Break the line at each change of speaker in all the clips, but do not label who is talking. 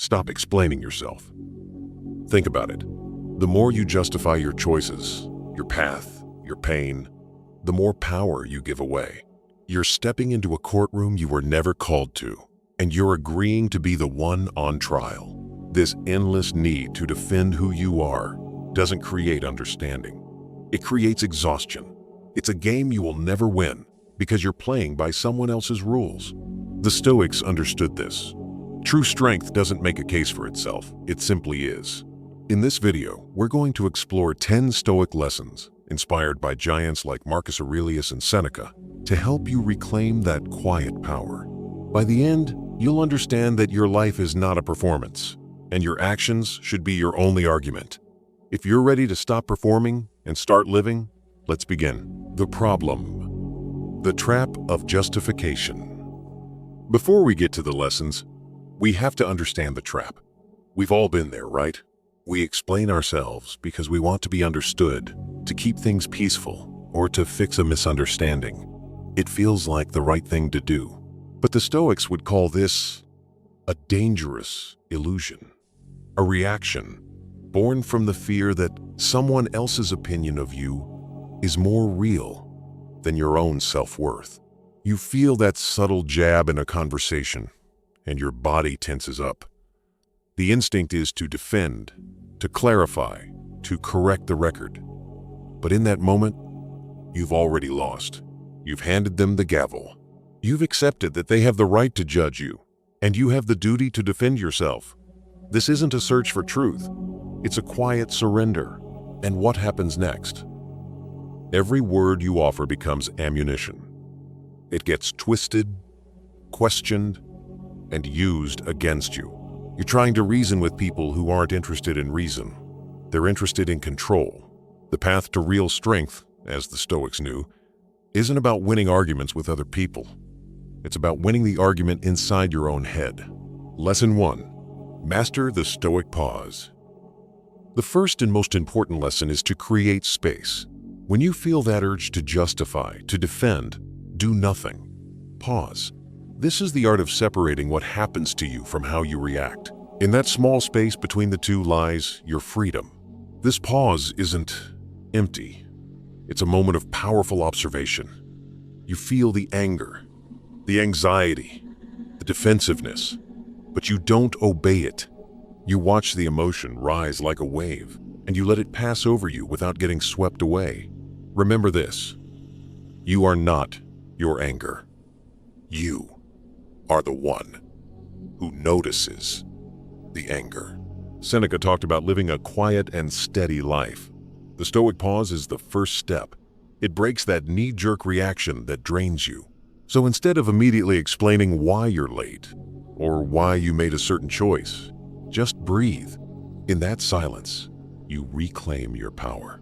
Stop explaining yourself. Think about it. The more you justify your choices, your path, your pain, the more power you give away. You're stepping into a courtroom you were never called to, and you're agreeing to be the one on trial. This endless need to defend who you are doesn't create understanding. It creates exhaustion. It's a game you will never win because you're playing by someone else's rules. The Stoics understood this. True strength doesn't make a case for itself, it simply is. In this video, we're going to explore 10 Stoic lessons inspired by giants like Marcus Aurelius and Seneca to help you reclaim that quiet power. By the end, you'll understand that your life is not a performance, and your actions should be your only argument. If you're ready to stop performing and start living, let's begin. The problem. The trap of justification. Before we get to the lessons, we have to understand the trap. We've all been there, right? We explain ourselves because we want to be understood, to keep things peaceful, or to fix a misunderstanding. It feels like the right thing to do. But the Stoics would call this a dangerous illusion, a reaction born from the fear that someone else's opinion of you is more real than your own self-worth. You feel that subtle jab in a conversation, and your body tenses up. The instinct is to defend, to clarify, to correct the record. But in that moment, you've already lost. You've handed them the gavel. You've accepted that they have the right to judge you, and you have the duty to defend yourself. This isn't a search for truth. It's a quiet surrender. And what happens next? Every word you offer becomes ammunition. It gets twisted, questioned, and used against you. You're trying to reason with people who aren't interested in reason. They're interested in control. The path to real strength, as the Stoics knew, isn't about winning arguments with other people. It's about winning the argument inside your own head. Lesson 1. Master the Stoic pause. The first and most important lesson is to create space. When you feel that urge to justify, to defend, do nothing. Pause. This is the art of separating what happens to you from how you react. In that small space between the two lies your freedom. This pause isn't empty. It's a moment of powerful observation. You feel the anger, the anxiety, the defensiveness, but you don't obey it. You watch the emotion rise like a wave, and you let it pass over you without getting swept away. Remember this: you are not your anger. You are the one who notices the anger. Seneca talked about living a quiet and steady life. The Stoic pause is the first step. It breaks that knee-jerk reaction that drains you. So instead of immediately explaining why you're late or why you made a certain choice, just breathe. In that silence, you reclaim your power.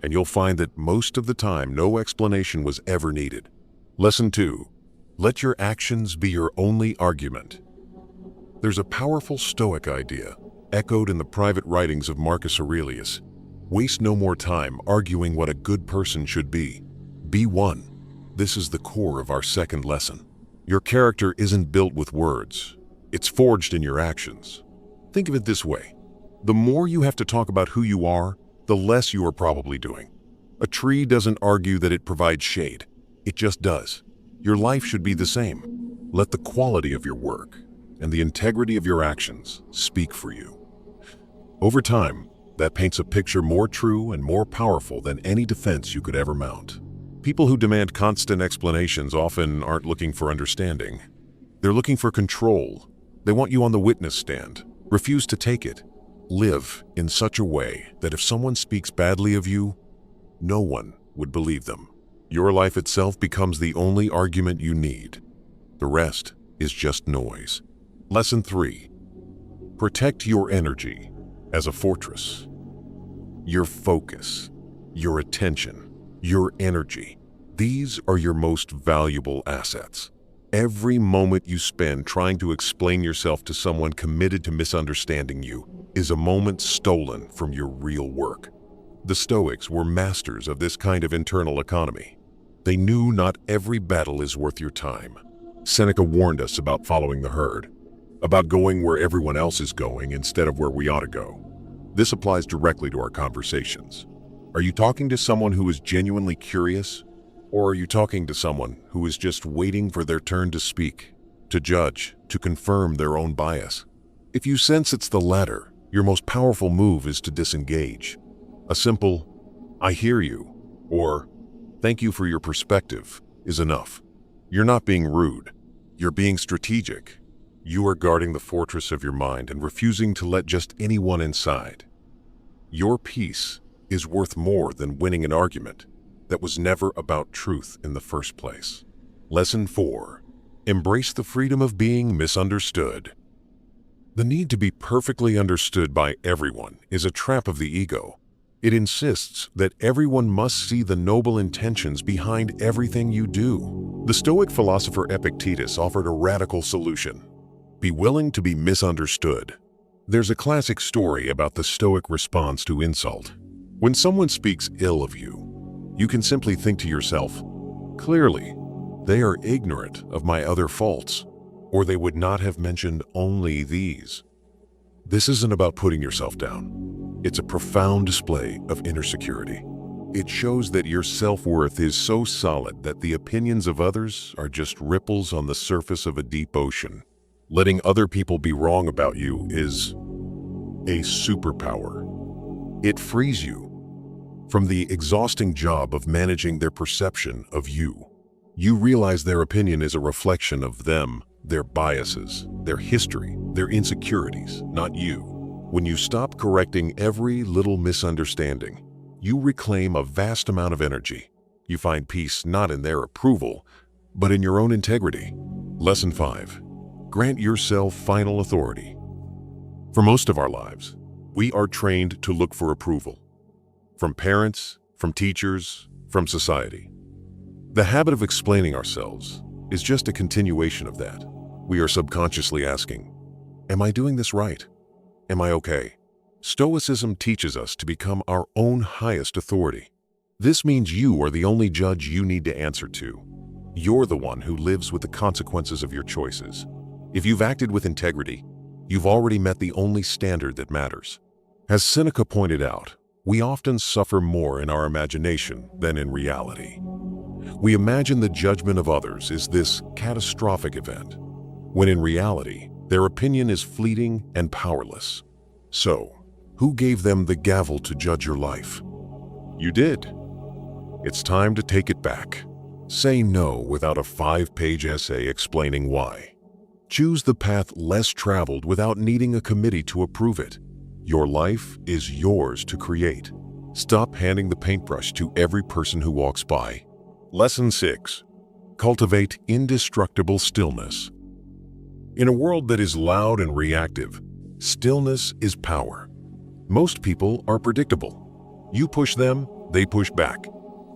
And you'll find that most of the time, no explanation was ever needed. Lesson 2. Let your actions be your only argument. There's a powerful Stoic idea, echoed in the private writings of Marcus Aurelius. Waste no more time arguing what a good person should be. Be one. This is the core of our second lesson. Your character isn't built with words. It's forged in your actions. Think of it this way. The more you have to talk about who you are, the less you are probably doing. A tree doesn't argue that it provides shade. It just does. Your life should be the same. Let the quality of your work and the integrity of your actions speak for you. Over time, that paints a picture more true and more powerful than any defense you could ever mount. People who demand constant explanations often aren't looking for understanding. They're looking for control. They want you on the witness stand. Refuse to take it. Live in such a way that if someone speaks badly of you, no one would believe them. Your life itself becomes the only argument you need. The rest is just noise. Lesson 3. Protect your energy as a fortress. Your focus, your attention, your energy. These are your most valuable assets. Every moment you spend trying to explain yourself to someone committed to misunderstanding you is a moment stolen from your real work. The Stoics were masters of this kind of internal economy. They knew not every battle is worth your time. Seneca warned us about following the herd. about going where everyone else is going instead of where we ought to go. This applies directly to our conversations. Are you talking to someone who is genuinely curious? Or are you talking to someone who is just waiting for their turn to speak, to judge, to confirm their own bias? If you sense it's the latter, your most powerful move is to disengage. A simple, "I hear you," or "Thank you for your perspective," is enough. You're not being rude. You're being strategic. You are guarding the fortress of your mind and refusing to let just anyone inside. Your peace is worth more than winning an argument that was never about truth in the first place. Lesson 4. Embrace the freedom of being misunderstood. The need to be perfectly understood by everyone is a trap of the ego. It insists that everyone must see the noble intentions behind everything you do. The Stoic philosopher Epictetus offered a radical solution. Be willing to be misunderstood. There's a classic story about the Stoic response to insult. When someone speaks ill of you, you can simply think to yourself, "Clearly, they are ignorant of my other faults, or they would not have mentioned only these." This isn't about putting yourself down. It's a profound display of inner security. It shows that your self-worth is so solid that the opinions of others are just ripples on the surface of a deep ocean. Letting other people be wrong about you is a superpower. It frees you from the exhausting job of managing their perception of you. You realize their opinion is a reflection of them, their biases, their history, their insecurities, not you. When you stop correcting every little misunderstanding, you reclaim a vast amount of energy. You find peace not in their approval, but in your own integrity. Lesson 5. Grant yourself final authority. For most of our lives, we are trained to look for approval. From parents, from teachers, from society. The habit of explaining ourselves is just a continuation of that. We are subconsciously asking, "Am I doing this right? Am I okay?" Stoicism teaches us to become our own highest authority. This means you are the only judge you need to answer to. You're the one who lives with the consequences of your choices. If you've acted with integrity, you've already met the only standard that matters. As Seneca pointed out, we often suffer more in our imagination than in reality. We imagine the judgment of others is this catastrophic event, when in reality, their opinion is fleeting and powerless. So, who gave them the gavel to judge your life? You did. It's time to take it back. Say no without a 5-page essay explaining why. Choose the path less traveled without needing a committee to approve it. Your life is yours to create. Stop handing the paintbrush to every person who walks by. Lesson 6. Cultivate indestructible stillness. In a world that is loud and reactive, stillness is power. Most people are predictable. You push them, they push back.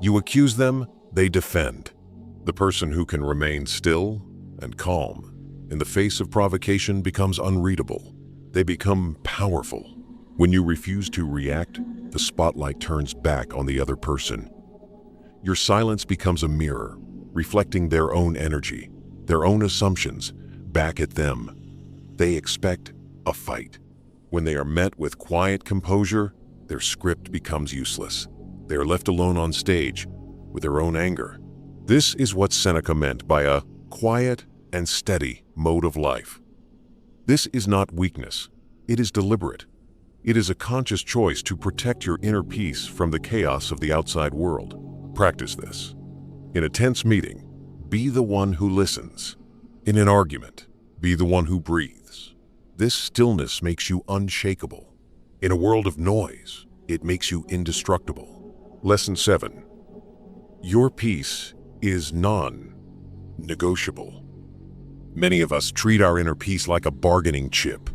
You accuse them, they defend. The person who can remain still and calm in the face of provocation becomes unreadable. They become powerful. When you refuse to react, the spotlight turns back on the other person. Your silence becomes a mirror, reflecting their own energy, their own assumptions, back at them. They expect a fight. When they are met with quiet composure, their script becomes useless. They are left alone on stage with their own anger. This is what Seneca meant by a quiet and steady mode of life. This is not weakness. It is deliberate. It is a conscious choice to protect your inner peace from the chaos of the outside world. Practice this. In a tense meeting, be the one who listens. In an argument, be the one who breathes. This stillness makes you unshakable. In a world of noise, it makes you indestructible. Lesson 7. Your peace is non-negotiable. Many of us treat our inner peace like a bargaining chip.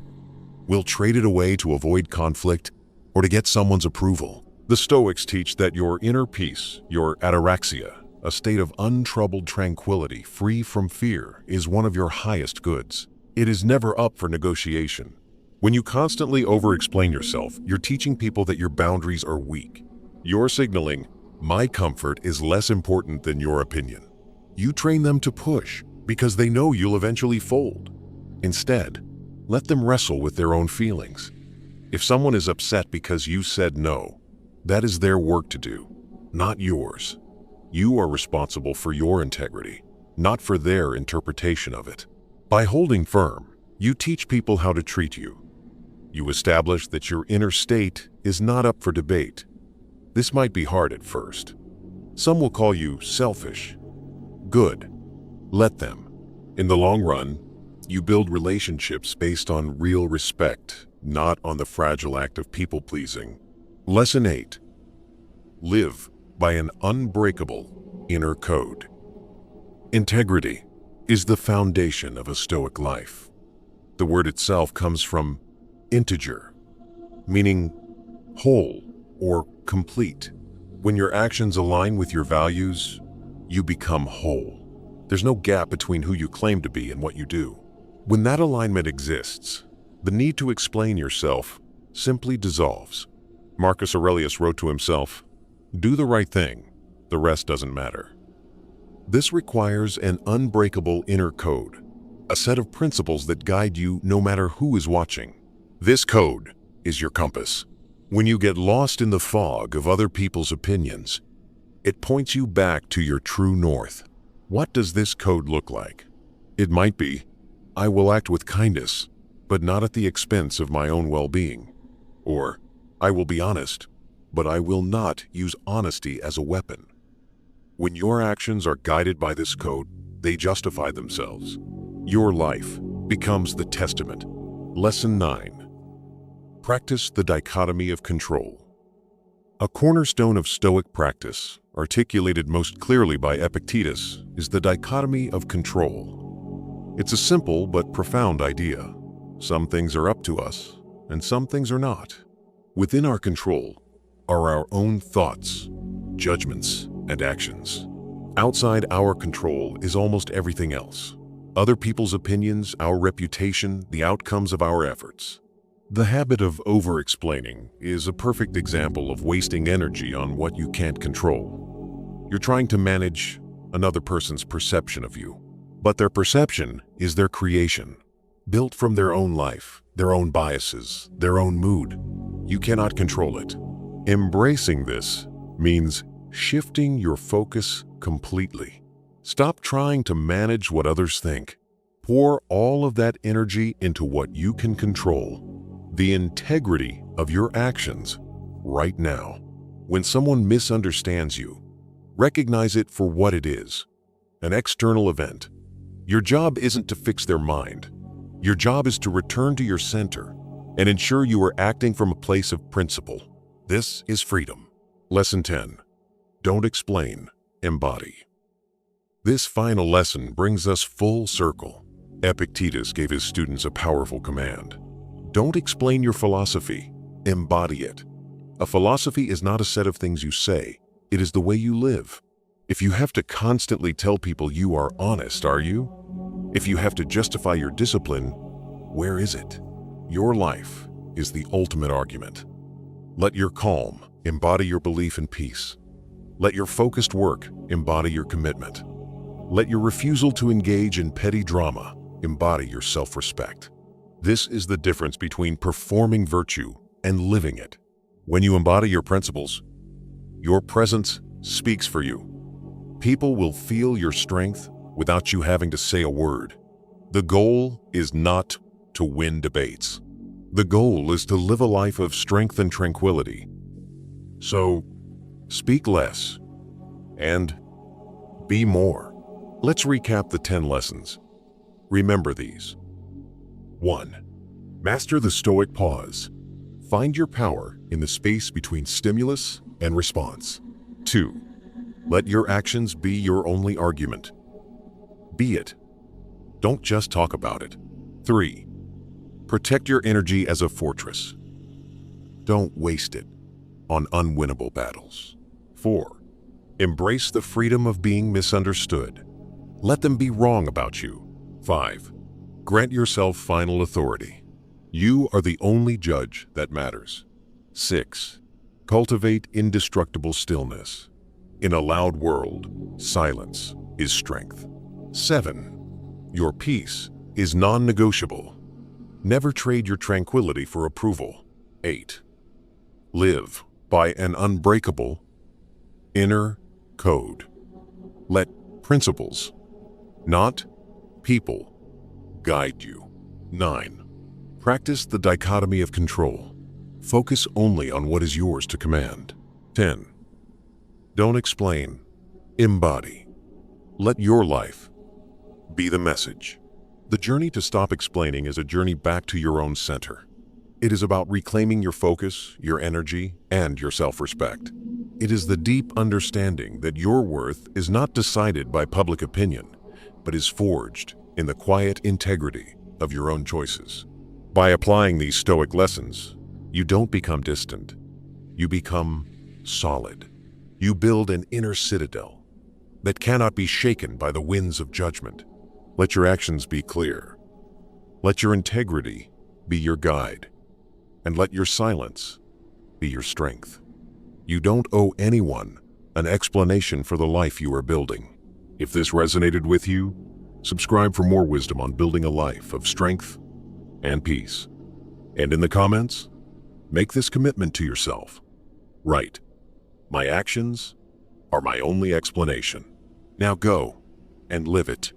We'll trade it away to avoid conflict or to get someone's approval. The Stoics teach that your inner peace, your ataraxia, a state of untroubled tranquility free from fear, is one of your highest goods. It is never up for negotiation. When you constantly over-explain yourself, you're teaching people that your boundaries are weak. You're signaling, "My comfort is less important than your opinion." You train them to push because they know you'll eventually fold. Instead, Let them wrestle with their own feelings. If someone is upset because you said no, that is their work to do, not yours. You are responsible for your integrity, not for their interpretation of it. By holding firm, you teach people how to treat you. You establish that your inner state is not up for debate. This might be hard at first. Some will call you selfish. Good. Let them. In the long run, you build relationships based on real respect, not on the fragile act of people-pleasing. Lesson 8. Live by an unbreakable inner code. Integrity is the foundation of a Stoic life. The word itself comes from integer, meaning whole or complete. When your actions align with your values, you become whole. There's no gap between who you claim to be and what you do. When that alignment exists, the need to explain yourself simply dissolves. Marcus Aurelius wrote to himself, "Do the right thing, the rest doesn't matter." This requires an unbreakable inner code, a set of principles that guide you no matter who is watching. This code is your compass. When you get lost in the fog of other people's opinions, it points you back to your true north. What does this code look like? It might be, I will act with kindness, but not at the expense of my own well-being. Or, I will be honest, but I will not use honesty as a weapon. When your actions are guided by this code, they justify themselves. Your life becomes the testament. Lesson 9. Practice the dichotomy of control. A cornerstone of Stoic practice, articulated most clearly by Epictetus, is the dichotomy of control. It's a simple but profound idea. Some things are up to us, and some things are not. Within our control are our own thoughts, judgments, and actions. Outside our control is almost everything else. Other people's opinions, our reputation, the outcomes of our efforts. The habit of over-explaining is a perfect example of wasting energy on what you can't control. You're trying to manage another person's perception of you, but their perception is their creation, built from their own life, their own biases, their own mood. You cannot control it. Embracing this means shifting your focus completely. Stop trying to manage what others think. Pour all of that energy into what you can control. The integrity of your actions right now. When someone misunderstands you, recognize it for what it is, an external event. Your job isn't to fix their mind. Your job is to return to your center and ensure you are acting from a place of principle. This is freedom. Lesson 10. Don't explain, embody. This final lesson brings us full circle. Epictetus gave his students a powerful command. Don't explain your philosophy, embody it. A philosophy is not a set of things you say, it is the way you live. If you have to constantly tell people you are honest, are you? If you have to justify your discipline, where is it? Your life is the ultimate argument. Let your calm embody your belief in peace. Let your focused work embody your commitment. Let your refusal to engage in petty drama embody your self-respect. This is the difference between performing virtue and living it. When you embody your principles, your presence speaks for you. People will feel your strength without you having to say a word. The goal is not to win debates. The goal is to live a life of strength and tranquility. So, speak less and be more. Let's recap the 10 lessons. Remember these. 1. Master the Stoic pause. Find your power in the space between stimulus and response. 2. Let your actions be your only argument. Be it. Don't just talk about it. 3. Protect your energy as a fortress. Don't waste it on unwinnable battles. 4. Embrace the freedom of being misunderstood. Let them be wrong about you. 5. Grant yourself final authority. You are the only judge that matters. 6. Cultivate indestructible stillness. In a loud world, silence is strength. 7. Your peace is non-negotiable. Never trade your tranquility for approval. 8. Live by an unbreakable inner code. Let principles, not people, guide you. 9. Practice the dichotomy of control. Focus only on what is yours to command. 10. Don't explain, embody. Let your life be the message. The journey to stop explaining is a journey back to your own center. It is about reclaiming your focus, your energy, and your self-respect. It is the deep understanding that your worth is not decided by public opinion, but is forged in the quiet integrity of your own choices. By applying these Stoic lessons, you don't become distant. You become solid. You build an inner citadel that cannot be shaken by the winds of judgment. Let your actions be clear. Let your integrity be your guide. And let your silence be your strength. You don't owe anyone an explanation for the life you are building. If this resonated with you, subscribe for more wisdom on building a life of strength and peace. And in the comments, make this commitment to yourself. Write, "My actions are my only explanation." Now go and live it.